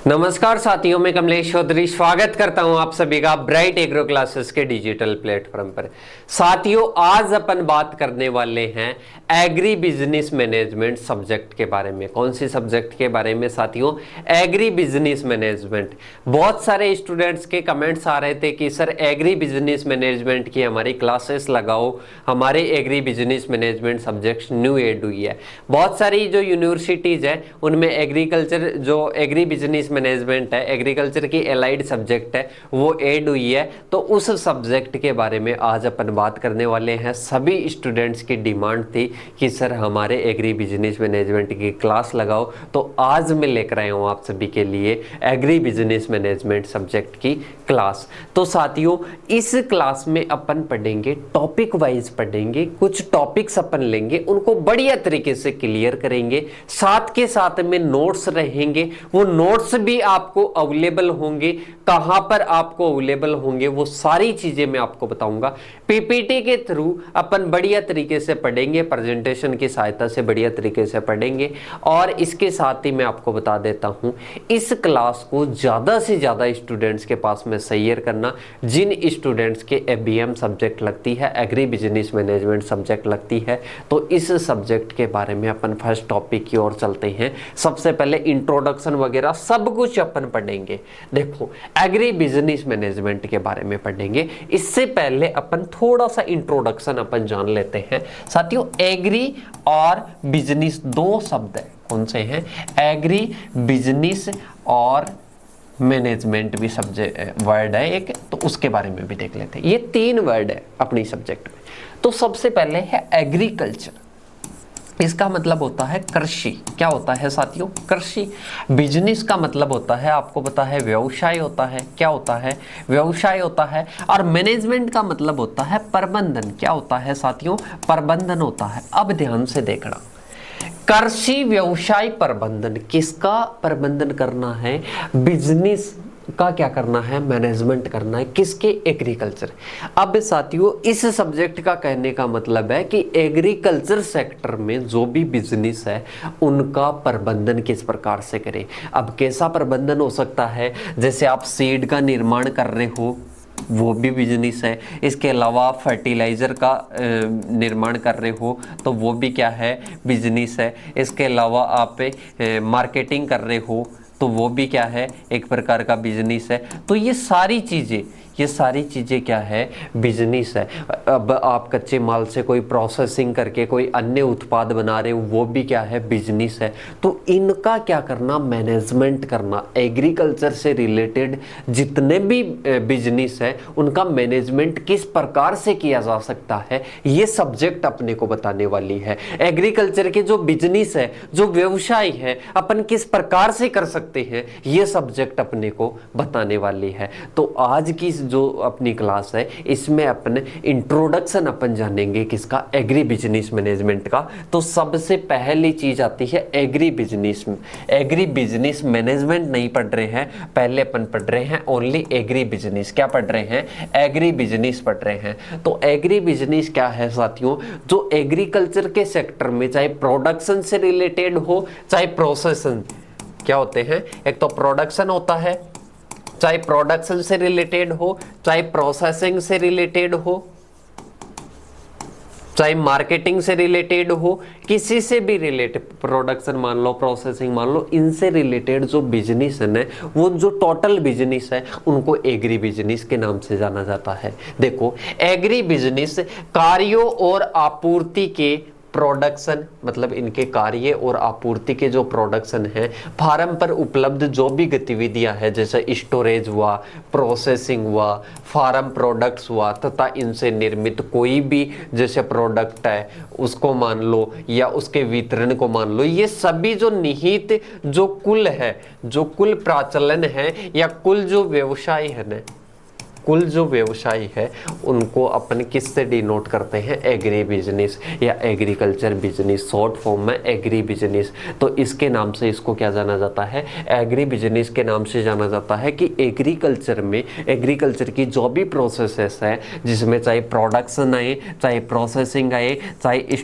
नमस्कार साथियों, मैं कमलेश चौधरी स्वागत करता हूं आप सभी का ब्राइट एग्रो क्लासेस के डिजिटल प्लेटफॉर्म पर। साथियों, आज अपन बात करने वाले हैं एग्री बिजनेस मैनेजमेंट सब्जेक्ट के बारे में। कौन सी सब्जेक्ट के बारे में साथियों? Agri business management. बहुत सारे स्टूडेंट्स के कमेंट्स आ रहे थे कि सर एग्री बिजनेस मैनेजमेंट की हमारी क्लासेस लगाओ, हमारे agribusiness management subject new add हुई है। बहुत सारी जो यूनिवर्सिटीज है उनमें एग्रीकल्चर जो एग्री बिजनेस मैनेजमेंट है, एग्रीकल्चर की एलाइड सब्जेक्ट है, वो ऐड हुई है। तो उस सब्जेक्ट के बारे में आज अपन बात करने वाले हैं। सभी स्टूडेंट्स की डिमांड थी कि सर हमारे एग्री बिजनेस मैनेजमेंट की क्लास लगाओ, तो आज मैं लेकर आया हूँ आप सभी के लिए एग्री बिजनेस मैनेजमेंट सब्जेक्ट की क्लास। तो साथियों, इस क्लास में अपन पढ़ेंगे, टॉपिक वाइज पढ़ेंगे, कुछ टॉपिक्स अपन लेंगे, उनको बढ़िया तरीके से क्लियर करेंगे। साथ के साथ में नोट्स रहेंगे, वो नोट्स भी आपको अवेलेबल होंगे। कहां पर आपको अवेलेबल होंगे वो सारी चीजें मैं आपको बताऊंगा। पीपीटी के थ्रू अपन बढ़िया तरीके से पढ़ेंगे, प्रेजेंटेशन की सहायता से बढ़िया तरीके से पढ़ेंगे। और इसके साथ ही मैं आपको बता देता हूं, इस क्लास को ज्यादा से ज्यादा स्टूडेंट्स के पास में शेयर करना। जिन स्टूडेंट्स के एबीएम सब्जेक्ट लगती है, एग्री बिजनेस मैनेजमेंट सब्जेक्ट लगती है, तो इस सब्जेक्ट के बारे में अपन फर्स्ट टॉपिक की ओर चलते हैं। सबसे पहले इंट्रोडक्शन वगैरह सब कुछ अपन पढ़ेंगे। देखो, एग्री बिजनेस मैनेजमेंट के बारे में पढ़ेंगे। इससे पहले अपन थोड़ा सा इंट्रोडक्शन अपन जान लेते हैं। साथियों, एग्री और बिजनेस दो शब्द है। कौन से हैं? एग्री बिजनेस और मैनेजमेंट भी सब्जेक्ट वर्ड है एक, तो उसके बारे में भी देख लेते हैं। ये तीन वर्ड है अपनी सब्जेक्ट में। तो सबसे पहले है एग्रीकल्चर। इसका मतलब होता है कृषि। क्या होता है साथियों? कृषि। बिजनेस का मतलब होता है, आपको पता है, व्यवसाय होता है। क्या होता है? व्यवसाय होता है। और मैनेजमेंट का मतलब होता है प्रबंधन। क्या होता है साथियों? प्रबंधन होता है। अब ध्यान से देखना, कृषि व्यवसाय प्रबंधन, किसका प्रबंधन करना है? बिजनेस का क्या करना है? मैनेजमेंट करना है। किसके? एग्रीकल्चर। अब साथियों, इस सब्जेक्ट का कहने का मतलब है कि एग्रीकल्चर सेक्टर में जो भी बिजनेस है उनका प्रबंधन किस प्रकार से करें। अब कैसा प्रबंधन हो सकता है? जैसे आप सीड का निर्माण कर रहे हो, वो भी बिजनेस है। इसके अलावा फर्टिलाइजर का निर्माण कर रहे हो, तो वो भी क्या है? बिजनेस है। इसके अलावा आप मार्केटिंग कर रहे हो, तो वो भी क्या है? एक प्रकार का बिजनेस है। तो ये सारी चीजें क्या है? बिजनेस है। अब आप कच्चे माल से कोई प्रोसेसिंग करके कोई अन्य उत्पाद बना रहे हो, वो भी क्या है? बिजनेस है। तो इनका क्या करना? मैनेजमेंट करना। एग्रीकल्चर से रिलेटेड जितने भी बिजनेस है उनका मैनेजमेंट किस प्रकार से किया जा सकता है, ये सब्जेक्ट अपने को बताने वाली है। एग्रीकल्चर के जो बिजनेस है, जो व्यवसाय है, अपन किस प्रकार से कर सकते हैं, ये सब्जेक्ट अपने को बताने वाली है। तो आज की जो अपनी क्लास है इसमें अपन इंट्रोडक्शन अपन जानेंगे किसका? एग्री बिजनेस मैनेजमेंट का। तो सबसे पहली चीज आती है agri business. Agri business management नहीं पढ़ रहे हैं, पहले अपन पढ़ रहे हैं ओनली एग्री बिजनेस। क्या पढ़ रहे हैं? एग्री बिजनेस पढ़ रहे हैं। तो एग्री बिजनेस क्या है साथियों? जो एग्रीकल्चर के सेक्टर में चाहे प्रोडक्शन से रिलेटेड हो, चाहे प्रोसेसिंग, क्या होते हैं? एक तो प्रोडक्शन होता है, चाहे प्रोडक्शन से रिलेटेड हो, चाहे प्रोसेसिंग से रिलेटेड हो, चाहे मार्केटिंग से रिलेटेड हो, किसी से भी रिलेटेड, प्रोडक्शन मान लो, प्रोसेसिंग मान लो, इनसे रिलेटेड जो बिजनेस है ना, वो जो टोटल बिजनेस है उनको एग्री बिजनेस के नाम से जाना जाता है। देखो, एग्री बिजनेस कार्यों और आपूर्ति के प्रोडक्शन, मतलब इनके कार्य और आपूर्ति के जो प्रोडक्शन है, फार्म पर उपलब्ध जो भी गतिविधियां हैं, जैसे स्टोरेज हुआ, प्रोसेसिंग हुआ, फार्म प्रोडक्ट्स हुआ, तथा इनसे निर्मित कोई भी जैसे प्रोडक्ट है उसको मान लो, या उसके वितरण को मान लो, ये सभी जो निहित जो कुल है, जो कुल प्रचलन है, या कुल जो व्यवसाय है ना, कुल जो व्यवसाय है उनको अपन किससे डिनोट करते हैं, एग्री बिजनेस या एग्रीकल्चर बिजनेस, शॉर्ट फॉर्म में एग्री बिजनेस। तो इसके नाम से इसको क्या जाना जाता है, एग्री बिजनेस के नाम से जाना जाता है कि एग्रीकल्चर में, एग्रीकल्चर की जो भी प्रोसेसेस है, जिसमें चाहे प्रोडक्शन आए, चाहे प्रोसेसिंग आए, चाहे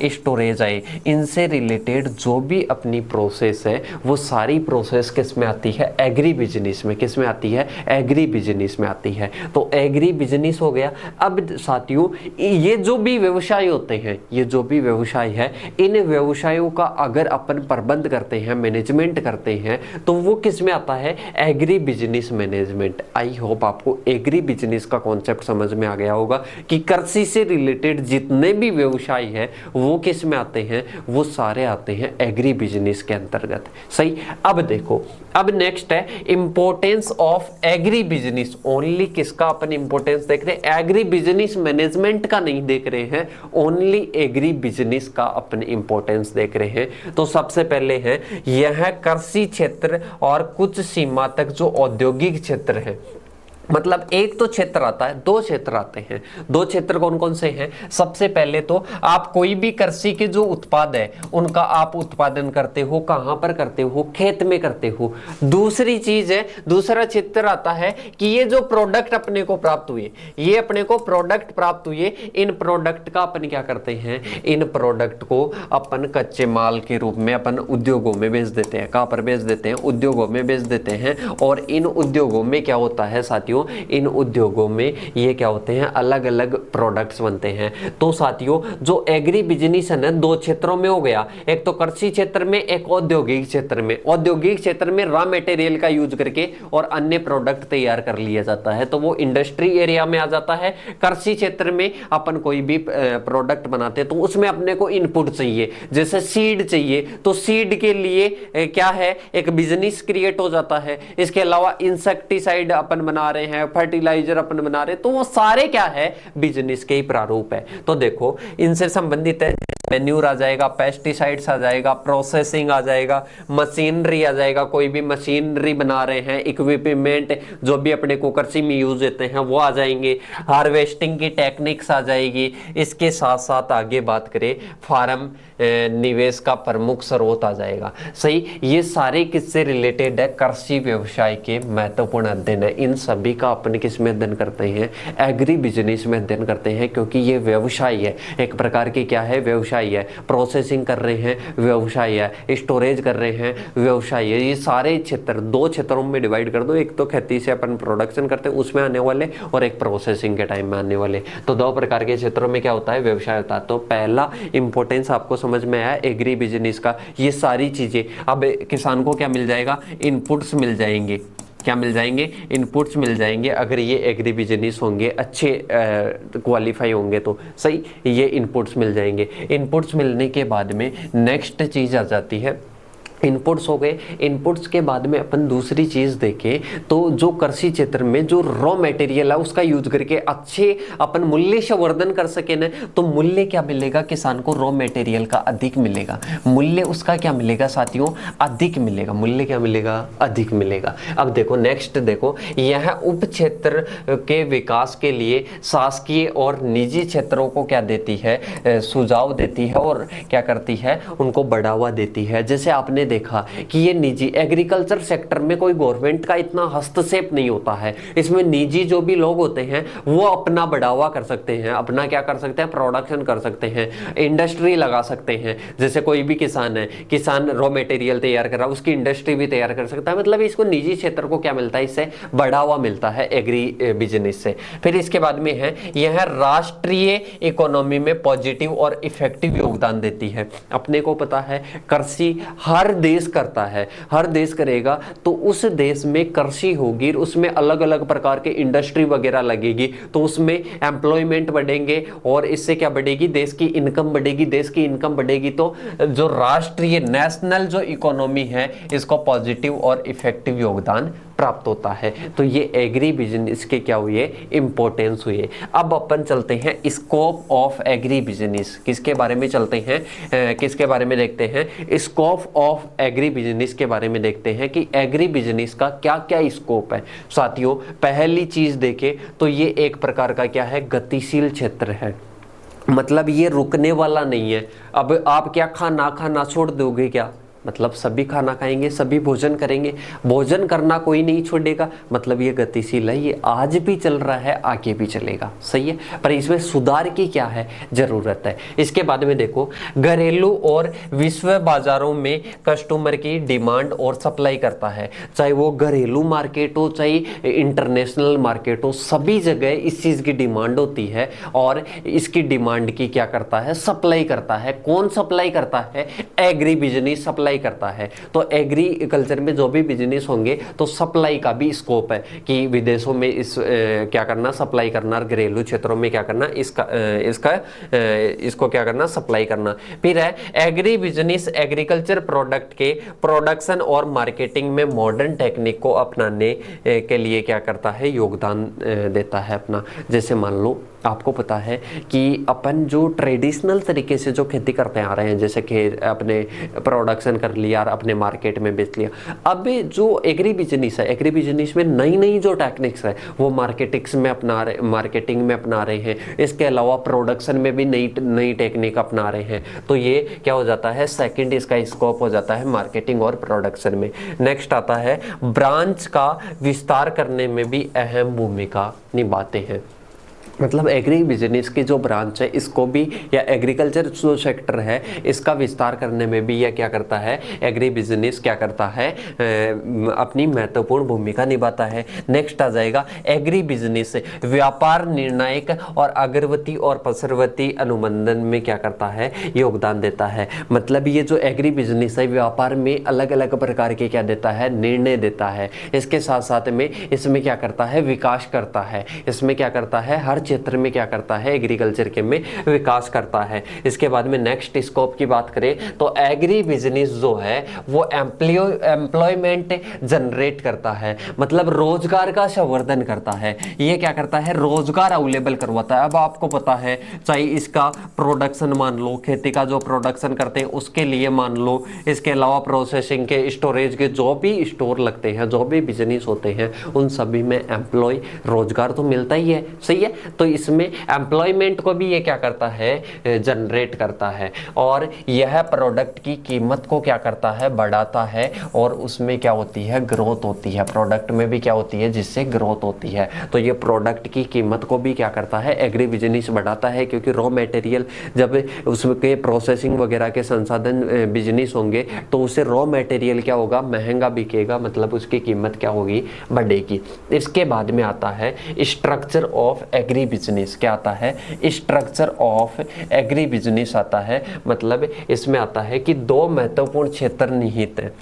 स्टोरेज आए, इनसे रिलेटेड जो भी अपनी प्रोसेस है वो सारी प्रोसेस किस में आती है, एग्री बिजनेस में। किस में आती है, एग्री बिजनेस में आती है। तो एग्री बिजनेस हो गया। अब साथियों ये जो भी व्यवसाय होते हैं, ये जो भी व्यवसाय है, इन व्यवसायों का अगर अपन प्रबंध करते हैं, मैनेजमेंट करते हैं, तो वो किस में आता है, agri business management. I hope आपको एग्री बिजनेस का कॉन्सेप्ट समझ में आ गया होगा कि कृषि से रिलेटेड जितने भी व्यवसाय है वो किस में आते हैं, वो सारे आते हैं एग्री बिजनेस के अंतर्गत। सही। अब देखो, अब नेक्स्ट है importance of agri business. Only किसका अपन इंपॉर्टेंस देख रहे हैं, एग्री बिजनेस मैनेजमेंट का नहीं देख रहे हैं, ओनली एग्री बिजनेस का अपन इंपॉर्टेंस देख रहे हैं। तो सबसे पहले है यह कृषि क्षेत्र और कुछ सीमा तक जो औद्योगिक क्षेत्र है, मतलब एक तो क्षेत्र आता है, दो क्षेत्र आते हैं। दो क्षेत्र कौन कौन से हैं, सबसे पहले तो आप कोई भी कृषि के जो उत्पाद है उनका आप उत्पादन करते हो, कहां पर करते हो, खेत में करते हो। दूसरी चीज है, दूसरा क्षेत्र आता है कि ये जो प्रोडक्ट अपने को प्राप्त हुए, ये अपने को प्रोडक्ट प्राप्त हुए, इन प्रोडक्ट का अपन क्या करते हैं, इन प्रोडक्ट को अपन कच्चे माल के रूप में अपन उद्योगों में बेच देते हैं। कहां पर बेच देते हैं, उद्योगों में बेच देते हैं। और इन उद्योगों में क्या होता है साथियों, इन उद्योगों में ये क्या होते हैं, अलग अलग प्रोडक्ट्स बनते हैं। तो साथियों जो एग्री बिजनेस है ना, दो क्षेत्रों में हो गया, एक तो कृषि क्षेत्र में, एक औद्योगिक क्षेत्र में। औद्योगिक क्षेत्र में रॉ मटेरियल का यूज करके और अन्य प्रोडक्ट तैयार कर लिया जाता है, तो वो इंडस्ट्री एरिया में आ जाता है। कृषि क्षेत्र में अपन कोई भी प्रोडक्ट बनाते हैं तो उसमें अपने को इनपुट चाहिए, जैसे सीड चाहिए, तो सीड के लिए क्या है, एक बिजनेस क्रिएट हो जाता है। इसके अलावा इंसेक्टिसाइड अपन बना रहे हैं, फर्टिलाइजर अपन बना रहे हैं, तो वो सारे क्या है, बिजनेस के ही प्रारूप है। तो देखो इनसे संबंधित है, मैन्यूर आ जाएगा, पेस्टिसाइड्स आ जाएगा, प्रोसेसिंग आ जाएगा, मशीनरी आ जाएगा, कोई भी मशीनरी बना रहे हैं, इक्विपमेंट जो भी अपने को कृषि में यूज होते हैं वो आ जाएंगे, हार्वेस्टिंग की टेक्निक्स आ जाएगी। इसके साथ साथ आगे बात करें फार्म निवेश का प्रमुख स्रोत आ जाएगा। सही। ये सारे किससे रिलेटेड है, कृषि व्यवसाय के महत्वपूर्ण अध्ययन है। इन सभी का अपन किस में अध्ययन करते हैं, एग्री बिजनेस में अध्ययन करते हैं, क्योंकि ये व्यवसाय है, एक प्रकार की क्या है, व्यवसाय है। प्रोसेसिंग कर रहे हैं, व्यवसाय है। स्टोरेज कर रहे हैं, व्यवसाय है। ये सारे क्षेत्र दो क्षेत्रों में डिवाइड कर दो, एक तो खेती से अपन प्रोडक्शन करते हैं उसमें आने वाले, और एक प्रोसेसिंग के टाइम में आने वाले। तो दो प्रकार के क्षेत्रों में क्या होता है, व्यवसाय होता है। तो पहला इंपॉर्टेंस आपको समझ में आया एग्री बिजनेस का। ये सारी चीजें अब किसान को क्या मिल जाएगा, इनपुट्स मिल जाएंगे। क्या मिल जाएंगे, इनपुट्स मिल जाएंगे। अगर ये एग्री बिजनेस होंगे, अच्छे क्वालिफाई होंगे तो सही, ये इनपुट्स मिल जाएंगे। इनपुट्स मिलने के बाद में नेक्स्ट चीज आ जाती है, इनपुट्स हो गए। इनपुट्स के बाद में अपन दूसरी चीज देखें तो जो कृषि क्षेत्र में जो रॉ मटेरियल है उसका यूज करके अच्छे अपन मूल्य संवर्धन कर सके ना, तो मूल्य क्या मिलेगा किसान को, रॉ मटेरियल का अधिक मिलेगा। मूल्य उसका क्या मिलेगा साथियों, अधिक मिलेगा। मूल्य क्या मिलेगा, अधिक मिलेगा। अब देखो नेक्स्ट देखो, यह उप क्षेत्र के विकास के लिए शासकीय और निजी क्षेत्रों को क्या देती है, सुझाव देती है और क्या करती है, उनको बढ़ावा देती है। जैसे आपने देखा कि ये निजी एग्रीकल्चर सेक्टर में कोई गवर्नमेंट का इतना हस्तक्षेप नहीं होता है, इसमें निजी जो भी लोग होते हैं वो अपना बढ़ावा कर सकते हैं, अपना क्या कर सकते हैं, प्रोडक्शन कर सकते हैं, इंडस्ट्री लगा सकते हैं। जैसे कोई भी किसान है, किसान रॉ मटेरियल तैयार कर रहा है, उसकी इंडस्ट्री भी तैयार कर सकता है। मतलब इसको निजी क्षेत्र को क्या मिलता है, इससे बढ़ावा मिलता है एग्री बिजनेस से। फिर इसके बाद में है यह राष्ट्रीय इकोनॉमी में पॉजिटिव और इफेक्टिव योगदान देती है। अपने को पता है कृषि हर देश करता है, हर देश करेगा तो उस देश में कृषि होगी, उसमें अलग अलग प्रकार के इंडस्ट्री वगैरह लगेगी, तो उसमें एम्प्लॉयमेंट बढ़ेंगे और इससे क्या बढ़ेगी, देश की इनकम बढ़ेगी। देश की इनकम बढ़ेगी तो जो राष्ट्रीय नेशनल जो इकोनॉमी है इसको पॉजिटिव और इफेक्टिव योगदान प्राप्त होता है। तो ये एग्री बिजनेस के क्या हुए, इंपॉर्टेंस हुए। अब अपन चलते हैं स्कोप ऑफ एग्री बिजनेस, किसके बारे में चलते हैं, किसके बारे में देखते हैं, स्कोप ऑफ एग्री बिजनेस के बारे में देखते हैं कि एग्री बिजनेस का क्या क्या स्कोप है। साथियों पहली चीज देखें तो ये एक प्रकार का क्या है, गतिशील क्षेत्र है, मतलब ये रुकने वाला नहीं है। अब आप क्या खाना छोड़ दोगे क्या, मतलब सभी खाना खाएंगे, सभी भोजन करेंगे, भोजन करना कोई नहीं छोड़ेगा, मतलब ये गतिशील है, ये आज भी चल रहा है, आगे भी चलेगा, सही है। पर इसमें सुधार की क्या है जरूरत है। इसके बाद में देखो, घरेलू और विश्व बाजारों में कस्टमर की डिमांड और सप्लाई करता है, चाहे वो घरेलू मार्केट हो चाहे इंटरनेशनल मार्केट हो, सभी जगह इस चीज की डिमांड होती है और इसकी डिमांड की क्या करता है, सप्लाई करता है। कौन सप्लाई करता है, एग्री बिजनेस सप्लाई करता है। तो एग्रीकल्चर में जो भी बिजनेस होंगे तो सप्लाई का भी स्कोप है कि विदेशों में इस क्या करना, सप्लाई करना, घरेलू क्षेत्रों में क्या करना, इसको क्या करना, सप्लाई करना। फिर है एग्री बिजनेस एग्रीकल्चर प्रोडक्ट के प्रोडक्शन और मार्केटिंग में मॉडर्न टेक्निक को अपनाने के लिए क्या करता है, योगदान देता है अपना। जैसे मान लो आपको पता है कि अपन जो ट्रेडिशनल तरीके से जो खेती करते आ रहे हैं, जैसे कि अपने प्रोडक्शन कर लिया और अपने मार्केट में बेच लिया, अब जो एग्री बिजनेस है, एग्री बिजनेस में नई नई जो टेक्निक्स है वो मार्केटिंग में अपना रहे हैं। इसके अलावा प्रोडक्शन में भी नई टेक्निक अपना रहे हैं। तो ये क्या हो जाता है, सेकंड इसका स्कोप हो जाता है मार्केटिंग और प्रोडक्शन में। नेक्स्ट आता है ब्रांच का विस्तार करने में भी अहम भूमिका निभाते हैं। मतलब एग्री बिजनेस की जो ब्रांच है इसको भी, या एग्रीकल्चर जो सेक्टर है इसका विस्तार करने में भी यह क्या करता है, एग्री बिजनेस क्या करता है, अपनी महत्वपूर्ण भूमिका निभाता है। नेक्स्ट आ जाएगा एग्री बिजनेस व्यापार निर्णायक और अग्रवर्ती और पसरवर्ती अनुबंधन में क्या करता है, योगदान देता है। मतलब ये जो एग्री बिजनेस है व्यापार में अलग अलग प्रकार के क्या देता है, निर्णय देता है। इसके साथ साथ में इसमें क्या करता है, विकास करता है। इसमें क्या करता है, हर क्षेत्र में क्या करता है, एग्रीकल्चर के में विकास करता है। इसके बाद में नेक्स्ट स्कोप की बात करें तो एग्री बिजनेस जो है वो एम्प्लॉयमेंट जनरेट करता है, मतलब रोजगार का संवर्धन करता है। ये क्या करता है, रोजगार अवेलेबल करवाता है। अब आपको पता है चाहे इसका प्रोडक्शन मान लो, खेती का जो प्रोडक्शन करते हैं उसके लिए मान लो, इसके अलावा प्रोसेसिंग के, स्टोरेज के जो भी स्टोर लगते हैं, जो भी बिजनेस होते हैं, उन सभी में एम्प्लॉय रोजगार तो मिलता ही है, सही है। तो इसमें एम्प्लॉयमेंट को भी ये क्या करता है, जनरेट करता है। और यह प्रोडक्ट की कीमत को क्या करता है, बढ़ाता है। और उसमें क्या होती है, ग्रोथ होती है। प्रोडक्ट में भी क्या होती है, जिससे ग्रोथ होती है। तो ये प्रोडक्ट की कीमत को भी क्या करता है, एग्री बिजनेस बढ़ाता है। क्योंकि रॉ मटेरियल जब उसके प्रोसेसिंग वगैरह के संसाधन बिजनेस होंगे तो उसे रॉ मटेरियल क्या होगा, महंगा बिकेगा, मतलब उसकी कीमत क्या होगी, बढ़ेगी। इसके बाद में आता है स्ट्रक्चर ऑफ एग्री बिजनेस। क्या आता है, स्ट्रक्चर ऑफ एग्री बिजनेस आता है। मतलब इसमें आता है कि दो महत्वपूर्ण क्षेत्र निहित है।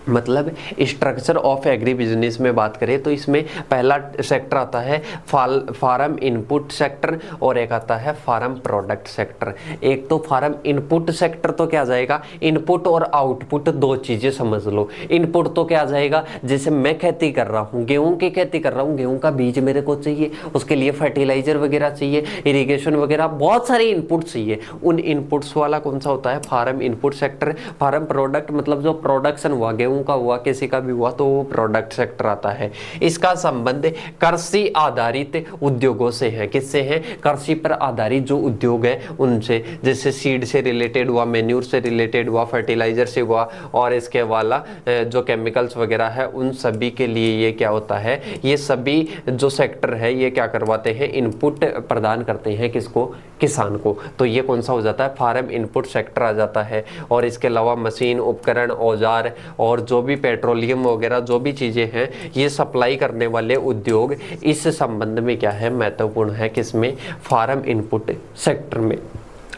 मतलब स्ट्रक्चर ऑफ एग्री बिजनेस में बात करें तो इसमें पहला सेक्टर आता है फार्म इनपुट सेक्टर और एक आता है फार्म प्रोडक्ट सेक्टर। एक तो फार्म इनपुट सेक्टर तो क्या आ जाएगा, इनपुट और आउटपुट दो चीजें समझ लो। इनपुट तो क्या आ जाएगा, जैसे मैं खेती कर रहा हूँ, गेहूं की खेती कर रहा हूँ, गेहूं का बीज मेरे को चाहिए, उसके लिए फर्टिलाइजर वगैरह चाहिए, इरिगेशन वगैरह, बहुत सारे इनपुट चाहिए। उन इनपुट्स वाला कौन सा होता है, farm input sector. Farm product मतलब जो प्रोडक्शन हुआ, गेहूं का हुआ, किसी का भी हुआ, तो वो प्रोडक्ट सेक्टर आता है। इसका संबंध कृषि आधारित उद्योगों से है। किससे है, कृषि पर आधारित जो उद्योग है उनसे, जैसे सीड से रिलेटेड हुआ, मेन्यूर से रिलेटेड हुआ, फर्टिलाइजर से हुआ, और इसके वाला जो केमिकल्स वगैरह है उन सभी के लिए ये क्या होता है, ये सभी जो सेक्टर है ये क्या करवाते हैं, इनपुट प्रदान करते हैं किसको, किसान को। तो ये कौन सा हो जाता है, फार्म इनपुट सेक्टर आ जाता है। और इसके अलावा मशीन, उपकरण, औजार और जो भी पेट्रोलियम वगैरह जो भी चीजें हैं ये सप्लाई करने वाले उद्योग इस संबंध में क्या है, महत्वपूर्ण है, किसमें, फार्म इनपुट सेक्टर में।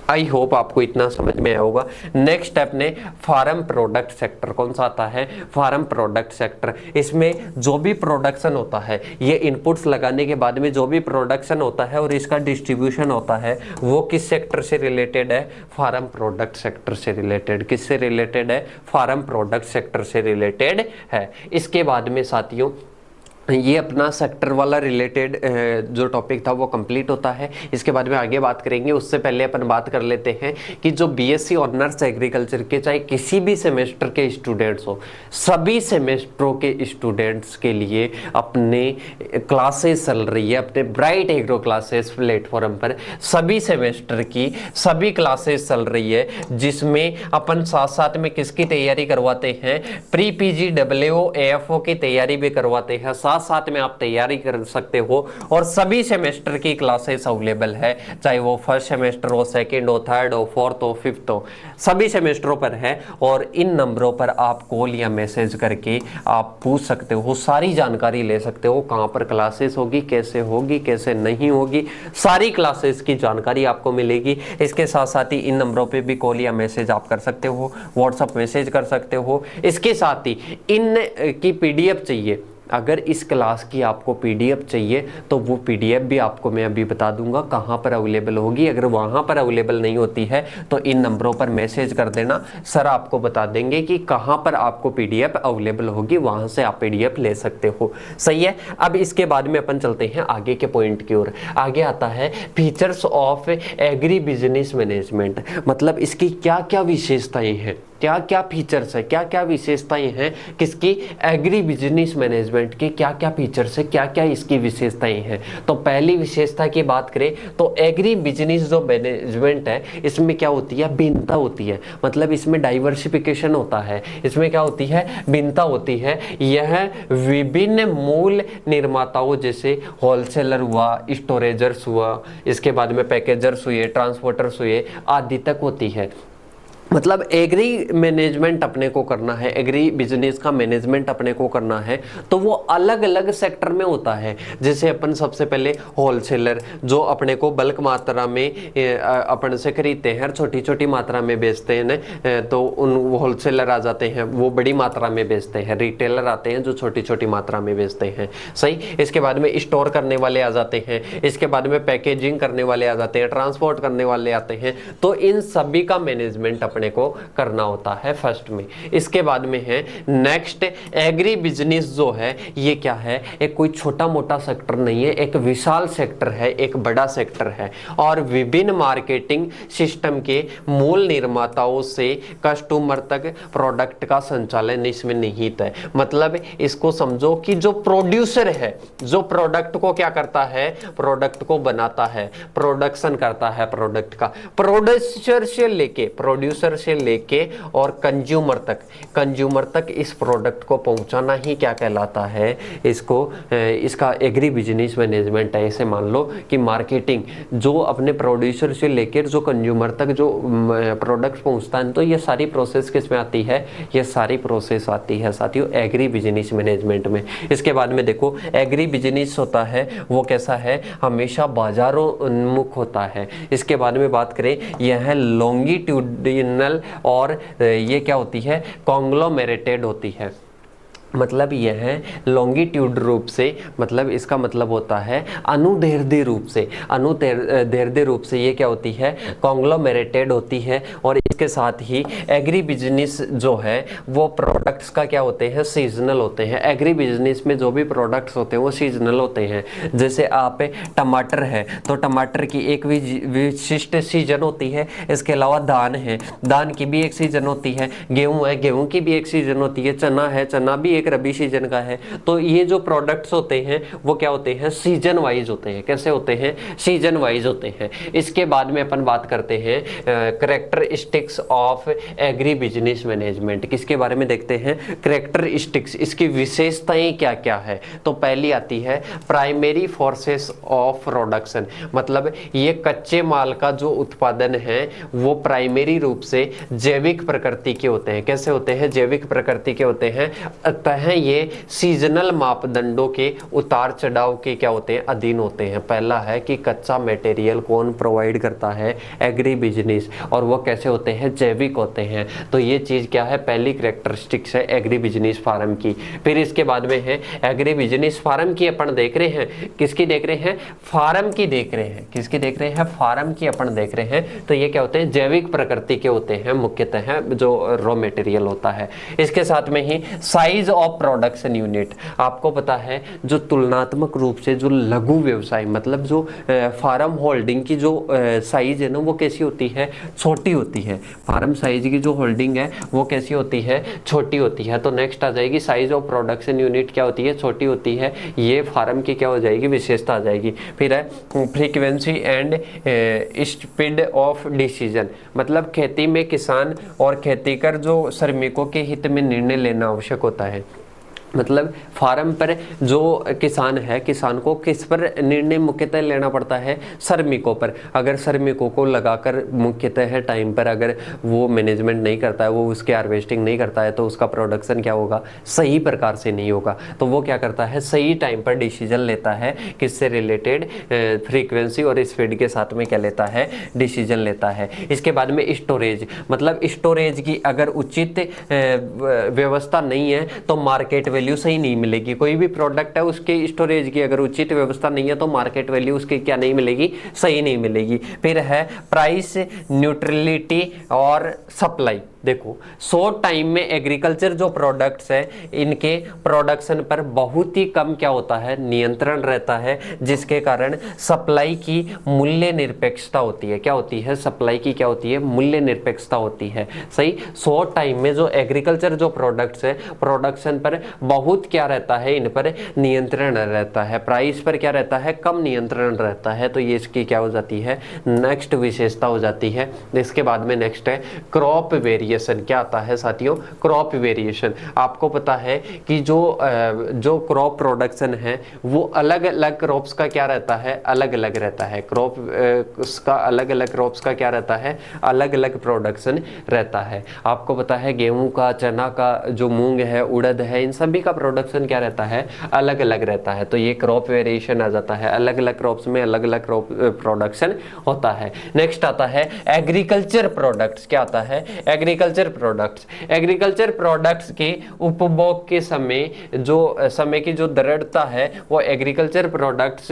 आई होप आपको इतना समझ में आया होगा। नेक्स्ट अपने फार्म प्रोडक्ट सेक्टर कौन सा आता है? Farm product sector. इसमें जो भी प्रोडक्शन होता है, ये इनपुट्स लगाने के बाद में जो भी प्रोडक्शन होता है और इसका डिस्ट्रीब्यूशन होता है, वो किस सेक्टर से रिलेटेड है? फार्म प्रोडक्ट सेक्टर से रिलेटेड। किससे रिलेटेड है? फार्म प्रोडक्ट सेक्टर से रिलेटेड है। इसके बाद में साथियों ये अपना सेक्टर वाला रिलेटेड जो टॉपिक था वो कंप्लीट होता है। इसके बाद में आगे बात करेंगे, उससे पहले अपन बात कर लेते हैं कि जो बीएससी ऑनर्स एग्रीकल्चर के चाहे किसी भी सेमेस्टर के स्टूडेंट्स हो, सभी सेमेस्टरों के स्टूडेंट्स के लिए अपने क्लासेस चल रही है, अपने ब्राइट एग्रो क्लासेस प्लेटफॉर्म पर सभी सेमेस्टर की सभी क्लासेस चल रही है, जिसमें अपन साथ साथ में किसकी तैयारी करवाते हैं? प्री पीजी WO AFO की तैयारी भी करवाते हैं। साथ में आप तैयारी कर सकते हो और सभी सेमेस्टर की क्लासेस अवेलेबल है, चाहे वो फर्स्ट सेमेस्टर हो, सेकंड हो, थर्ड हो, फोर्थ हो, फिफ्थ हो, सभी सेमेस्टरों पर है। और इन नंबरों पर आप कॉल या मैसेज करके आप पूछ सकते हो, सारी जानकारी ले सकते हो, कहां पर क्लासेस होगी, कैसे नहीं होगी, सारी क्लासेस की जानकारी आपको मिलेगी। इसके साथ साथ ही इन नंबरों पे भी कॉल या मैसेज आप कर सकते हो, व्हाट्सएप मैसेज कर सकते हो। इसके साथ ही इन की PDF चाहिए, अगर इस क्लास की आपको PDF चाहिए तो वो PDF भी आपको मैं अभी बता दूंगा कहाँ पर अवेलेबल होगी। अगर वहाँ पर अवेलेबल नहीं होती है तो इन नंबरों पर मैसेज कर देना, सर आपको बता देंगे कि कहाँ पर आपको PDF अवेलेबल होगी, वहाँ से आप PDF ले सकते हो। सही है। अब इसके बाद में अपन चलते हैं आगे के पॉइंट की ओर। आगे आता है features of agri business management, मतलब इसकी क्या क्या विशेषताएं हैं, क्या क्या फीचर्स है, क्या क्या विशेषताएं हैं किसकी? एग्री बिजनेस मैनेजमेंट की क्या क्या फीचर्स है, क्या क्या इसकी विशेषताएं हैं। तो पहली विशेषता की बात करें तो एग्री बिजनेस जो मैनेजमेंट है, इसमें क्या होती है? भिन्नता होती है, मतलब इसमें डाइवर्सिफिकेशन होता है। इसमें क्या होती है? भिन्नता होती है। यह विभिन्न मूल निर्माताओं जैसे होलसेलर हुआ, स्टोरेजर्स हुआ, इसके बाद में पैकेजर्स हुए, ट्रांसपोर्टर्स हुए आदि तक होती है। मतलब एग्री मैनेजमेंट अपने को करना है, एग्री बिजनेस का मैनेजमेंट अपने को करना है तो वो अलग अलग सेक्टर में होता है। जैसे अपन सबसे पहले होलसेलर जो अपने को बल्क मात्रा में अपन से खरीदते हैं, छोटी छोटी मात्रा में बेचते हैं, तो उन होलसेलर आ जाते हैं, वो बड़ी मात्रा में बेचते हैं। रिटेलर आते हैं जो छोटी छोटी मात्रा में बेचते हैं। सही। इसके बाद में स्टोर करने वाले आ जाते हैं, इसके बाद में पैकेजिंग करने वाले आ जाते हैं, ट्रांसपोर्ट करने वाले आते हैं। तो इन सभी का मैनेजमेंट अपने को करना होता है फर्स्ट में। इसके बाद में है नेक्स्ट एग्री बिजनेस जो है ये क्या है? एक कोई छोटा मोटा सेक्टर नहीं है, एक विशाल सेक्टर है, एक बड़ा सेक्टर है और विभिन्न मार्केटिंग सिस्टम के मूल निर्माताओं से कस्टमर तक प्रोडक्ट का संचालन इसमें निहित है। मतलब इसको समझो कि जो प्रोड्यूसर है, जो प्रोडक्ट को क्या करता है? प्रोडक्ट को बनाता है, प्रोडक्शन करता है प्रोडक्ट का, प्रोड्यूसर से लेके और कंज्यूमर तक इस प्रोडक्ट को पहुंचाना ही क्या कहलाता है? इसका एग्री बिजनेस मैनेजमेंट है। ऐसे मान लो कि मार्केटिंग जो अपने प्रोड्यूसर से लेकर जो कंज्यूमर तक जो प्रोडक्ट पहुंचता है, तो ये सारी प्रोसेस किस में आती है? ये सारी प्रोसेस आती है साथियों एग्री बिजनेस मैनेजमेंट में। इसके बाद में देखो एग्री बिजनेस होता है वो कैसा है? हमेशा बाजारों उन्मुख होता है। इसके बाद में बात करें, यह लॉन्गिट्यूडिनल और ये क्या होती है? कॉन्ग्लोमेरेटेड होती है। मतलब यह है लॉन्गिट्यूड रूप से, मतलब इसका मतलब होता है अनुदैर्ध्य रूप से, अनुदैर्ध्य रूप से ये क्या होती है? कॉन्ग्लोमेरेटेड होती है। और इसके साथ ही एग्री बिजनेस जो है वो प्रोडक्ट्स का क्या होते हैं? सीजनल होते हैं। एग्री बिजनेस में जो भी प्रोडक्ट्स होते हैं वो सीजनल होते हैं। जैसे आप टमाटर है तो टमाटर की एक विशिष्ट सीजन होती है। इसके अलावा धान है, धान की भी एक सीजन होती है। गेहूं है, गेहूं की भी एक सीजन होती है। चना है, चना भी एक रबी सीजन का है। तो ये जो प्रोडक्ट्स होते हैं वो क्या होते हैं? सीजन वाइज होते हैं। कैसे होते हैं? सीजन वाइज होते हैं। इसके बाद में अपन बात करते हैं characteristics of agri business management. किसके बारे में देखते हैं? कैरेक्टरिस्टिक्स, इसकी विशेषताएं क्या क्या है। तो पहली आती है प्राइमरी फोर्सेस ऑफ प्रोडक्शन, मतलब ये कच्चे माल का जो उत्पादन है वो प्राइमरी रूप से जैविक प्रकृति के होते हैं। कैसे होते हैं? जैविक प्रकृति के होते हैं होता है ये सीजनल मापदंडों के उतार चढ़ाव के क्या होते हैं, अधीन होते हैं। पहला है कि कच्चा मटेरियल कौन प्रोवाइड करता है, एग्री बिजनेस, और वो कैसे होते हैं, जैविक होते हैं। तो ये चीज़ क्या है, पहली कैरेक्टरिस्टिक्स है एग्री बिजनेस फार्म की। फिर इसके बाद में है एग्री बिजनेस फार्म की अपन देख रहे हैं, किसकी देख रहे हैं, फार्म की देख रहे हैं, किसकी देख रहे हैं, फार्म की अपन देख रहे हैं। तो ये क्या होते हैं, जैविक प्रकृति के होते हैं मुख्यतः जो रॉ मटेरियल होता है। इसके साथ में ही साइज ऑफ प्रोडक्शन यूनिट, आपको पता है जो तुलनात्मक रूप से जो लघु व्यवसाय मतलब जो फार्म होल्डिंग की जो साइज है ना वो कैसी होती है, छोटी होती है। फार्म साइज की जो होल्डिंग है वो कैसी होती है, छोटी होती है। तो नेक्स्ट आ जाएगी साइज ऑफ प्रोडक्शन यूनिट क्या होती है, छोटी होती है। ये फार्म की क्या हो जाएगी, विशेषता आ जाएगी। फिर है frequency and speed of decision, मतलब खेती में किसान और खेती कर जो श्रमिकों के हित में निर्णय लेना आवश्यक होता है। मतलब फार्म पर जो किसान है, किसान को किस पर निर्णय मुख्यतः लेना पड़ता है, श्रमिकों पर। अगर श्रमिकों को लगाकर मुख्यतः टाइम पर अगर वो मैनेजमेंट नहीं करता है, वो उसके हार्वेस्टिंग नहीं करता है, तो उसका प्रोडक्शन क्या होगा, सही प्रकार से नहीं होगा। तो वो क्या करता है, सही टाइम पर डिसीजन लेता है, किससे रिलेटेड, फ्रीक्वेंसी और स्पीड के साथ में क्या लेता है, डिसीजन लेता है। इसके बाद में स्टोरेज, मतलब स्टोरेज की अगर उचित व्यवस्था नहीं है तो मार्केट वैल्यू सही नहीं मिलेगी। कोई भी प्रोडक्ट है उसके स्टोरेज की अगर उचित व्यवस्था नहीं है तो मार्केट वैल्यू उसकी क्या नहीं मिलेगी, सही नहीं मिलेगी। फिर है प्राइस न्यूट्रलिटी और सप्लाई। देखो शॉर्ट टाइम में एग्रीकल्चर जो प्रोडक्ट्स है इनके प्रोडक्शन पर बहुत ही कम क्या होता है, नियंत्रण रहता है, जिसके कारण सप्लाई की मूल्य निरपेक्षता होती है। क्या होती है, सप्लाई की क्या होती है, मूल्य निरपेक्षता होती है। सही, शॉर्ट टाइम में जो एग्रीकल्चर जो प्रोडक्ट्स है प्रोडक्शन पर बहुत क्या रहता है, इन पर नियंत्रण रहता है, प्राइस पर क्या रहता है, कम नियंत्रण रहता है। तो ये इसकी क्या हो जाती है, नेक्स्ट विशेषता हो जाती है। इसके बाद में नेक्स्ट है क्रॉप वेरिएशन। क्या आता है साथियों, क्रॉप वेरिएशन। आपको पता है कि जो क्रॉप प्रोडक्शन है वो अलग अलग क्रॉप्स का क्या रहता है, अलग अलग रहता है। क्रॉप का अलग अलग क्रॉप्स का क्या रहता है, अलग अलग प्रोडक्शन रहता है। आपको पता है गेहूं का, चना का, जो मूंग है, उड़द है, इन सभी का प्रोडक्शन क्या रहता है, अलग अलग रहता है। तो ये क्रॉप वेरिएशन आ जाता है, अलग अलग क्रॉप्स में अलग अलग क्रॉप प्रोडक्शन होता है। नेक्स्ट आता है एग्रीकल्चर प्रोडक्ट्स। क्या आता है, एग्रीकल्चर प्रोडक्ट्स। एग्रीकल्चर प्रोडक्ट्स के उपभोग के समय की जो दृढ़ता है वो एग्रीकल्चर प्रोडक्ट्स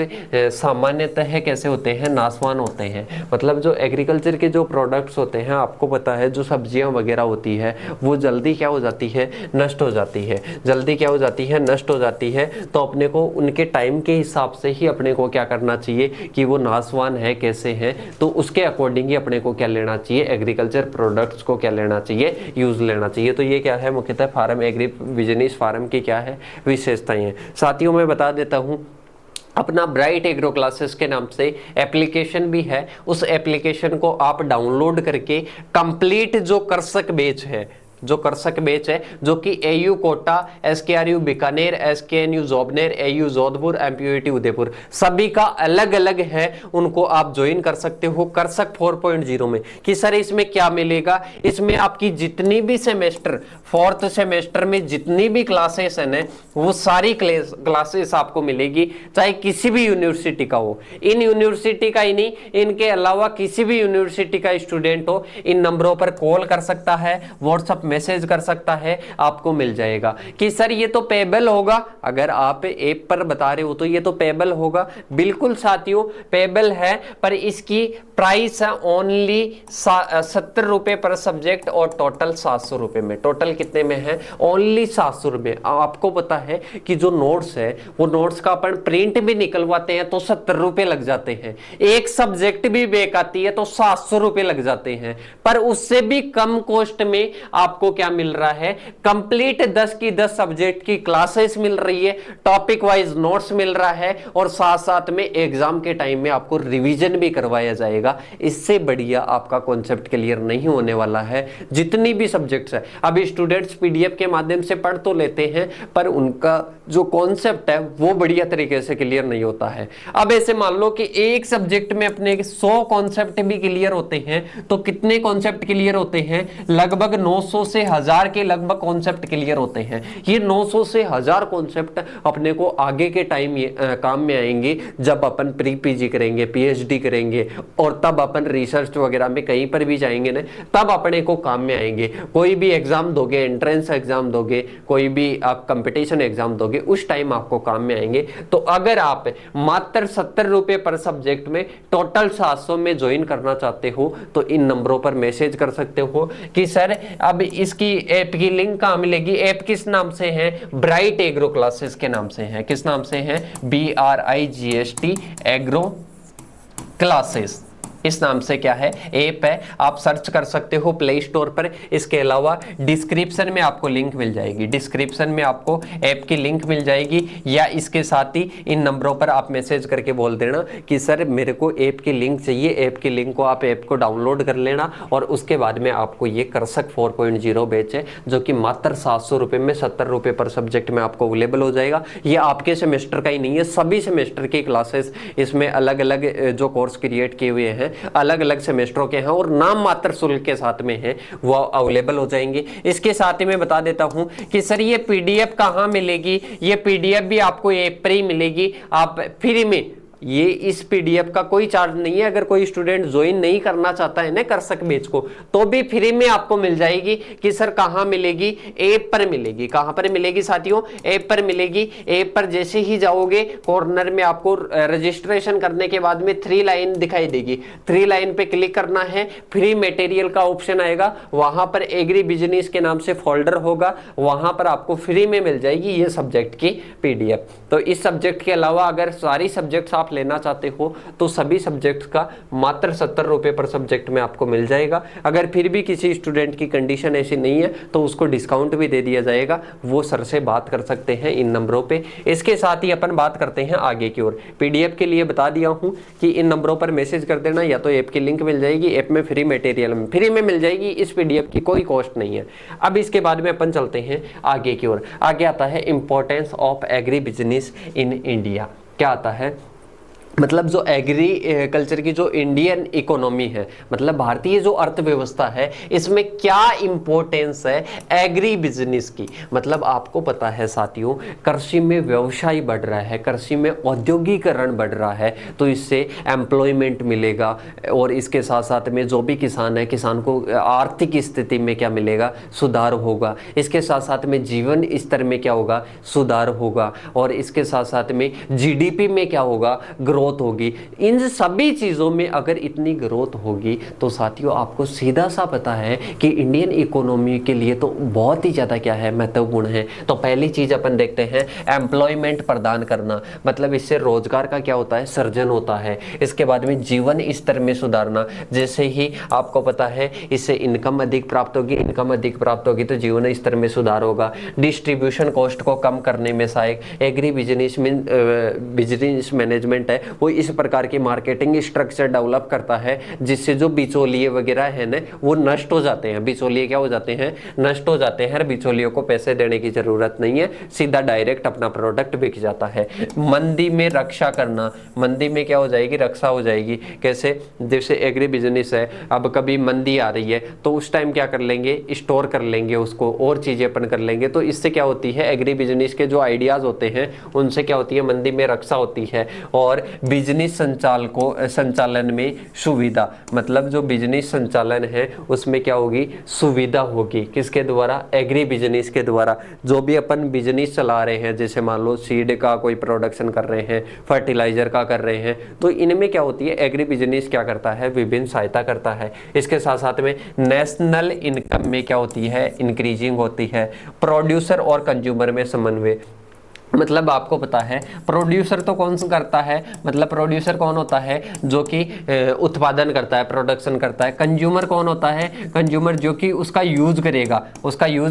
सामान्यतः कैसे होते हैं, नाशवान होते हैं। मतलब जो एग्रीकल्चर के जो प्रोडक्ट्स होते हैं, आपको पता है जो सब्जियां वगैरह होती है वो जल्दी क्या हो जाती है, नष्ट हो जाती है, जल्दी क्या हो जाती है, नष्ट हो जाती है। तो अपने को उनके टाइम के हिसाब से ही अपने को क्या करना चाहिए कि वो नाशवान है कैसे हैं, तो उसके अकॉर्डिंग ही अपने को क्या लेना चाहिए, एग्रीकल्चर प्रोडक्ट्स को क्या लेना चाहिए, यूज लेना चाहिए। तो ये क्या है, मुख्यतः फार्म एग्री बिजनेस फार्म की क्या है, विशेषताएं हैं। साथियों मैं बता देता हूं अपना ब्राइट एग्रो क्लासेस के नाम से एप्लीकेशन भी है, उस एप्लीकेशन को आप डाउनलोड करके कंप्लीट जो कर्षक बैच है, जो कर्षक बैच है, जो कि AU Kota, SKRU Bikaner, SKNU Jobner, AU Jodhpur, MPUIT Udaipur सभी का अलग अलग है, उनको आप ज्वाइन कर सकते हो कर्षक 4.0 में। कि सर इसमें क्या मिलेगा, इसमें आपकी जितनी भी सेमेस्टर, 4th सेमेस्टर में जितनी भी क्लासेस है वो सारी क्लासेस आपको मिलेगी, चाहे किसी भी यूनिवर्सिटी का हो। इन यूनिवर्सिटी का ही नहीं, इनके अलावा किसी भी यूनिवर्सिटी का स्टूडेंट हो, इन नंबरों पर कॉल कर सकता है, व्हाट्सएप मैसेज कर सकता है, आपको मिल जाएगा। कि सर ये तो पेबल होगा, अगर आप ऐप पर बता रहे हो तो ये तो पेबल होगा, बिल्कुल साथियों पेबल है, पर इसकी प्राइस है ओनली 70 रुपए पर सब्जेक्ट और टोटल 700 रुपए में। टोटल कितने में है, ओनली 700 रुपए। आपको पता है कि जो नोट्स है वो नोट्स का अपन प्रिंट भी निकलवाते हैं तो 70 रुपए लग जाते हैं, एक सब्जेक्ट भी बैक आती है तो 700 रुपए लग जाते हैं। पर उससे भी कम कॉस्ट में आपको क्या मिल रहा है, कंप्लीट 10 की 10 सब्जेक्ट की क्लासेस मिल रही है, टॉपिक वाइज नोट्स मिल रहा है, और साथ साथ में एग्जाम के टाइम में आपको रिवीजन भी करवाया जाएगा। इससे बढ़िया आपका कॉन्सेप्ट क्लियर नहीं होने वाला है, जितनी भी सब्जेक्ट्स है। अभी स्टूडेंट्स PDF के माध्यम से पढ़ तो लेते हैं, पर उनका जो कॉन्सेप्ट है वो बढ़िया तरीके से क्लियर नहीं होता है। अब ऐसे मान लो कि एक सब्जेक्ट में अपने 100 कॉन्सेप्ट भी क्लियर होते हैं, तो कितने कॉन्सेप्ट क्लियर होते हैं, लगभग 900 से 1000 के लगभग कॉन्सेप्ट क्लियर होते हैं। ये 900 से 1000 कॉन्सेप्ट अपने को आगे के टाइम काम में आएंगे जब अपन प्री पीजी करेंगे, पीएचडी करेंगे और तब अपन रिसर्च वगैरह में कहीं पर भी जाएंगे ना, तब अपने को काम में आएंगे। कोई भी एग्जाम दोगे, एंट्रेंस एग्जाम दोगे, कोई भी आप कंपटीशन एग्जाम दोगे, उस टाइम आपको काम में आएंगे। तो अगर आप मात्र 70 रुपए पर सब्जेक्ट में टोटल 700 में ज्वाइन करना चाहते हो तो इन नंबरों पर मैसेज कर सकते हो कि सर अब इसकी ऐप की लिंक कहां मिलेगी। ऐप किस नाम से है? ब्राइट एग्रो क्लासेस के नाम से है। किस नाम से है? BRIGST एग्रो क्लासेस, इस नाम से क्या है, ऐप है। आप सर्च कर सकते हो प्ले स्टोर पर। इसके अलावा डिस्क्रिप्शन में आपको लिंक मिल जाएगी, डिस्क्रिप्शन में आपको ऐप की लिंक मिल जाएगी, या इसके साथ ही इन नंबरों पर आप मैसेज करके बोल देना कि सर मेरे को ऐप की लिंक चाहिए। ऐप की लिंक को आप ऐप को डाउनलोड कर लेना और उसके बाद में आपको ये कर्सक 4.0 बैच है जो कि मात्र 700 रुपये में 70 रुपये पर सब्जेक्ट में आपको अवेलेबल हो जाएगा। ये आपके सेमेस्टर का ही नहीं है, सभी सेमेस्टर की क्लासेस इसमें अलग अलग जो कोर्स क्रिएट किए हुए हैं अलग अलग सेमेस्टरों के हैं और नाम मात्र शुल्क के साथ में है, वो अवेलेबल हो जाएंगे। इसके साथ ही मैं बता देता हूं कि सर ये पीडीएफ कहां मिलेगी। ये पीडीएफ भी आपको ऐप पर ही मिलेगी, आप फ्री में। ये इस पीडीएफ का कोई चार्ज नहीं है। अगर कोई स्टूडेंट ज्वाइन नहीं करना चाहता है ना कर्सक बैच को, तो भी फ्री में आपको मिल जाएगी। कि सर कहां मिलेगी? ऐप पर मिलेगी। कहां पर मिलेगी साथियों? ऐप पर मिलेगी। ऐप पर जैसे ही जाओगे कॉर्नर में आपको रजिस्ट्रेशन करने के बाद में 3 लाइन दिखाई देगी। 3 लाइन पे क्लिक करना है, फ्री मटेरियल का ऑप्शन आएगा, वहां पर एग्री बिजनेस के नाम से फोल्डर होगा, वहां पर आपको फ्री में मिल जाएगी ये सब्जेक्ट की पीडीएफ। तो इस सब्जेक्ट के अलावा अगर सारी सब्जेक्ट्स आप लेना चाहते हो तो सभी सब्जेक्ट्स का मात्र 70 रुपए पर सब्जेक्ट में आपको मिल जाएगा। अगर फिर भी किसी स्टूडेंट की कंडीशन ऐसी नहीं है तो उसको डिस्काउंट भी दे दिया जाएगा। वो सर से बात कर सकते हैं इन नंबरों पे। इसके साथ ही अपन बात करते हैं आगे की ओर। पीडीएफ के लिए बता दिया हूं कि इन नंबरों पर मैसेज कर देना, या तो ऐप की लिंक मिल जाएगी, ऐप में फ्री मटेरियल में फ्री में मिल जाएगी। इस पीडीएफ की कोई कॉस्ट नहीं है। अब इसके बाद में अपन चलते हैं आगे की ओर। आगे आता है importance of agri business in India. क्या आता है? मतलब जो एग्रीकल्चर की जो इंडियन इकोनॉमी है, मतलब भारतीय जो अर्थव्यवस्था है, इसमें क्या इंपॉर्टेंस है एग्री बिजनेस की। मतलब आपको पता है साथियों, कृषि में व्यवसाय बढ़ रहा है, कृषि में औद्योगिकरण बढ़ रहा है, तो इससे एम्प्लॉयमेंट मिलेगा। और इसके साथ साथ में जो भी किसान है, किसान को आर्थिक स्थिति में क्या मिलेगा? सुधार होगा। इसके साथ साथ में जीवन स्तर में क्या होगा? सुधार होगा। और इसके साथ साथ में जीडीपी में क्या होगा? ग्रोथ होगी। इन सभी चीजों में अगर इतनी ग्रोथ होगी तो साथियों आपको सीधा सा पता है कि इंडियन इकोनॉमी के लिए तो बहुत ही ज्यादा क्या है? महत्वपूर्ण है। तो पहली चीज अपन देखते हैं एम्प्लॉयमेंट प्रदान करना। मतलब इससे रोजगार का क्या होता है? सृजन होता है। इसके बाद में जीवन स्तर में सुधारना। जैसे ही आपको पता है इससे इनकम अधिक प्राप्त होगी, इनकम अधिक प्राप्त होगी तो जीवन स्तर में सुधार होगा। डिस्ट्रीब्यूशन कॉस्ट को कम करने में सहायक। एग्री बिजनेस मैनेजमेंट है वो इस प्रकार की मार्केटिंग स्ट्रक्चर डेवलप करता है जिससे जो बिचौलिए वगैरह है ना वो नष्ट हो जाते हैं। बिचौलिए क्या हो जाते हैं? नष्ट हो जाते हैं। बिचौलियों को पैसे देने की जरूरत नहीं है, सीधा डायरेक्ट अपना प्रोडक्ट बिक जाता है। मंदी में रक्षा करना। मंदी में क्या हो जाएगी? रक्षा हो जाएगी। कैसे? जैसे एग्री बिजनेस है, अब कभी मंदी आ रही है तो उस टाइम क्या कर लेंगे? स्टोर कर लेंगे उसको, और चीजें अपन कर लेंगे। तो इससे क्या होती है? एग्री बिजनेस के जो आइडियाज होते हैं उनसे क्या होती है? मंदी में रक्षा होती है। और बिजनेस संचालन में सुविधा। मतलब जो बिजनेस संचालन है उसमें क्या होगी? सुविधा होगी। किसके द्वारा? एग्री बिजनेस के द्वारा। जो भी अपन बिजनेस चला रहे हैं, जैसे मान लो सीड का कोई प्रोडक्शन कर रहे हैं, फर्टिलाइजर का कर रहे हैं, तो इनमें क्या होती है? एग्री बिजनेस क्या करता है? विभिन्न सहायता करता है। इसके साथ साथ में नेशनल इनकम में क्या होती है? इंक्रीजिंग होती है। प्रोड्यूसर और कंज्यूमर में समन्वय। मतलब आपको पता है प्रोड्यूसर तो कौन सा करता है? मतलब प्रोड्यूसर कौन होता है? जो कि उत्पादन करता है, प्रोडक्शन करता है। कंज्यूमर कौन होता है? कंज्यूमर जो कि उसका यूज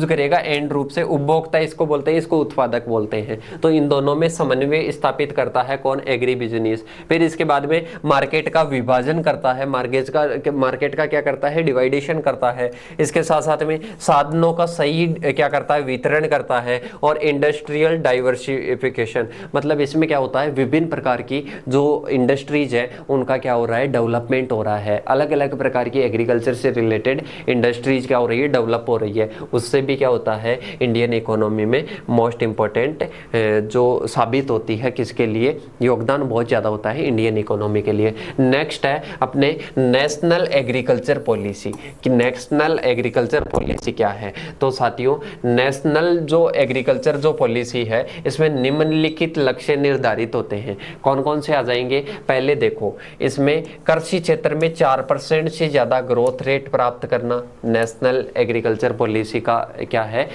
करेगा एंड रूप से। उपभोक्ता इसको बोलते हैं, इसको उत्पादक बोलते हैं। तो इन दोनों में समन्वय स्थापित करता है कौन? Agri business. फिर इसके बाद में मार्केट का विभाजन करता है। मार्केट का क्या करता है? डिवाइडेशन करता है। इसके साथ साथ में साधनों का सही क्या करता है? वितरण करता है। और इंडस्ट्रियल डाइवर्सिटी डाइवर्सिफिकेशन, मतलब इसमें क्या होता है, विभिन्न प्रकार की जो इंडस्ट्रीज है उनका क्या हो रहा है, डेवलपमेंट हो रहा है। अलग अलग प्रकार की एग्रीकल्चर से रिलेटेड इंडस्ट्रीज क्या हो रही है, डेवलप हो रही है। उससे भी क्या होता है, इंडियन इकोनॉमी में मोस्ट इंपॉर्टेंट जो साबित होती है, किसके लिए योगदान बहुत ज़्यादा होता है इंडियन इकोनॉमी के लिए। नेक्स्ट है अपने नेशनल एग्रीकल्चर पॉलिसी, कि नेशनल एग्रीकल्चर पॉलिसी क्या है। तो साथियों नेशनल जो एग्रीकल्चर जो पॉलिसी है इसमें निम्नलिखित लक्ष्य निर्धारित होते हैं। कौन कौन से आ जाएंगे, पहले देखो इसमें कृषि क्षेत्र में 4% से ज़्यादा ग्रोथ रेट प्राप्त करना नेशनल एग्रीकल्चर पॉलिसी का क्या है,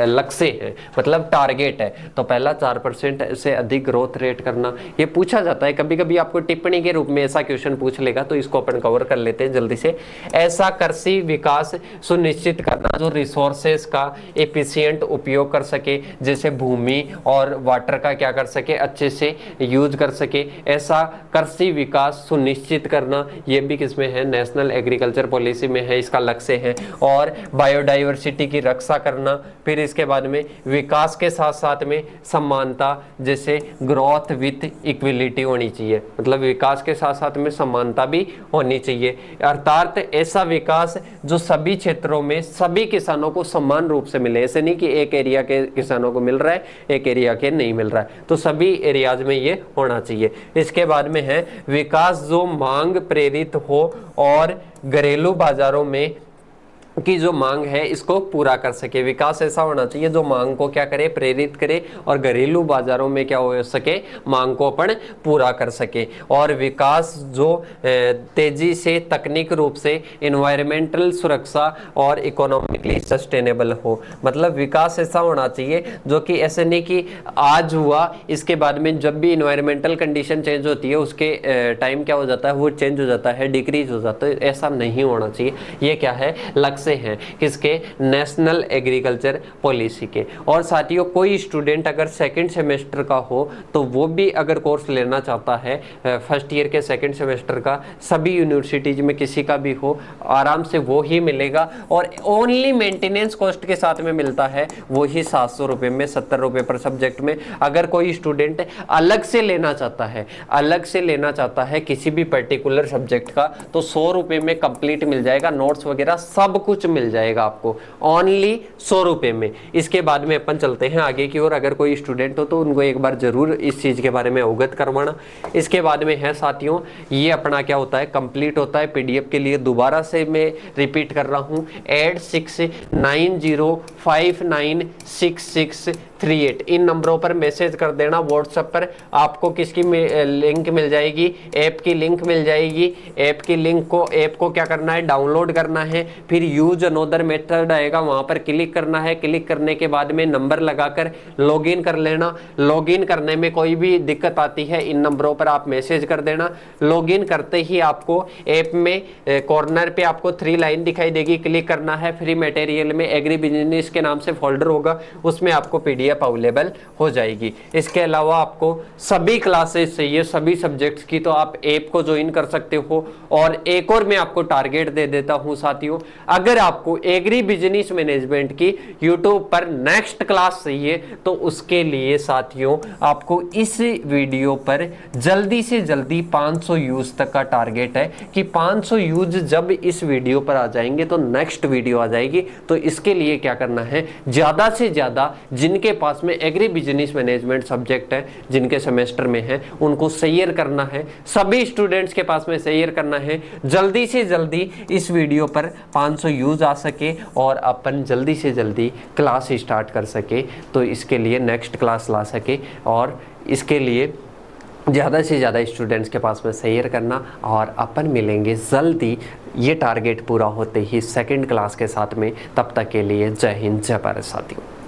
लक्ष्य है, मतलब टारगेट है। तो पहला 4% से अधिक ग्रोथ रेट करना, ये पूछा जाता है कभी कभी, आपको टिप्पणी के रूप में ऐसा क्वेश्चन पूछ लेगा, तो इसको अपन कवर कर लेते हैं जल्दी से। ऐसा कृषि विकास सुनिश्चित करना जो रिसोर्सेस का एफिशिएंट उपयोग कर सके, जैसे भूमि और वाटर का क्या कर सके, अच्छे से यूज कर सके, ऐसा कृषि विकास सुनिश्चित करना, ये भी किसमें है, नेशनल एग्रीकल्चर पॉलिसी में है, इसका लक्ष्य है। और बायोडाइवर्सिटी की रक्षा करना, फिर इसके बाद में विकास के साथ साथ में समानता, जैसे ग्रोथ विथ इक्विलिटी होनी चाहिए, मतलब विकास के साथ साथ में समानता भी होनी चाहिए। अर्थात ऐसा विकास जो सभी क्षेत्रों में सभी किसानों को समान रूप से मिले, ऐसे नहीं कि एक एरिया के किसानों को मिल रहा है एक एरिया के नहीं मिल रहा है, तो सभी एरियाज में ये होना चाहिए। इसके बाद में है विकास जो मांग प्रेरित हो और घरेलू बाजारों में की जो मांग है इसको पूरा कर सके। विकास ऐसा होना चाहिए जो मांग को क्या करे, प्रेरित करे, और घरेलू बाजारों में क्या हो सके, मांग को अपन पूरा कर सके। और विकास जो तेजी से तकनीक रूप से इन्वायरमेंटल सुरक्षा और इकोनॉमिकली सस्टेनेबल हो, मतलब विकास ऐसा होना चाहिए जो कि ऐसे नहीं कि आज हुआ इसके बाद में जब भी इन्वायरमेंटल कंडीशन चेंज होती है उसके टाइम क्या हो जाता है, वो चेंज हो जाता है, डिक्रीज हो जाता है, ऐसा नहीं होना चाहिए। ये क्या है, लक्ष्य हैं किसके, नेशनल एग्रीकल्चर पॉलिसी के। और साथियों कोई स्टूडेंट अगर सेकंड सेमेस्टर का हो तो वो भी अगर कोर्स लेना चाहता है फर्स्ट ईयर के सेकंड सेमेस्टर का, सभी यूनिवर्सिटीज में किसी का भी हो, आराम से वो ही मिलेगा, और ओनली मेंटेनेंस कॉस्ट के साथ में मिलता है, वो ही 700 रुपये में, 70 रुपये पर सब्जेक्ट में। अगर कोई स्टूडेंट अलग से लेना चाहता है, अलग से लेना चाहता है किसी भी पर्टिकुलर सब्जेक्ट का, तो 100 रुपये में कंप्लीट मिल जाएगा, नोट्स वगैरह सब कुछ मिल जाएगा आपको, ओनली 100 रुपये में। इसके बाद में अपन चलते हैं आगे की ओर। अगर कोई स्टूडेंट हो तो उनको एक बार जरूर इस चीज के बारे में अवगत करवाना। इसके बाद में है साथियों, ये अपना क्या होता है, कंप्लीट होता है। पीडीएफ के लिए दोबारा से मैं रिपीट कर रहा हूं, 8690596638 इन नंबरों पर मैसेज कर देना। व्हाट्सएप पर आपको किसकी लिंक मिल जाएगी, ऐप की लिंक मिल जाएगी। ऐप की लिंक को, ऐप को क्या करना है, डाउनलोड करना है, फिर यूज अनदर मेथड आएगा, वहां पर क्लिक करना है। क्लिक करने के बाद में नंबर लगाकर लॉगिन कर लेना। लॉगिन करने में कोई भी दिक्कत आती है इन नंबरों पर आप मैसेज कर देना। लॉगिन करते ही आपको ऐप में कॉर्नर पे आपको 3 लाइन दिखाई देगी, क्लिक करना है। फ्री मटेरियल में एग्री बिजनेस के नाम से फोल्डर होगा, उसमें आपको पीडीएफ अवेलेबल हो जाएगी। इसके अलावा आपको सभी क्लासेस चाहिए, सभी सब्जेक्ट्स की, तो आप ऐप को ज्वाइन कर सकते हो। और एक और मैं आपको टारगेट दे देता हूं साथियों, अगर आपको एग्री बिजनेस मैनेजमेंट की यूट्यूब पर नेक्स्ट क्लास चाहिए तो उसके लिए साथियों आपको इस वीडियो पर जल्दी से जल्दी 500 यूज तक का टारगेट है कि 500 यूज जब इस वीडियो पर आ जाएंगे तो नेक्स्ट वीडियो आ जाएगी। तो इसके लिए क्या करना है, ज्यादा से ज्यादा जिनके पास में एग्री बिजनेस मैनेजमेंट सब्जेक्ट है, जिनके सेमेस्टर में है, उनको शेयर करना है। सभी स्टूडेंट्स के पास में शेयर करना है, जल्दी से जल्दी इस वीडियो पर 500 यूज आ सके और अपन जल्दी से जल्दी क्लास स्टार्ट कर सके, तो इसके लिए नेक्स्ट क्लास ला सके। और इसके लिए ज़्यादा से ज़्यादा स्टूडेंट्स के पास में शेयर करना, और अपन मिलेंगे जल्दी ये टारगेट पूरा होते ही सेकंड क्लास के साथ में। तब तक के लिए जय हिंद, जय भारत साथियों।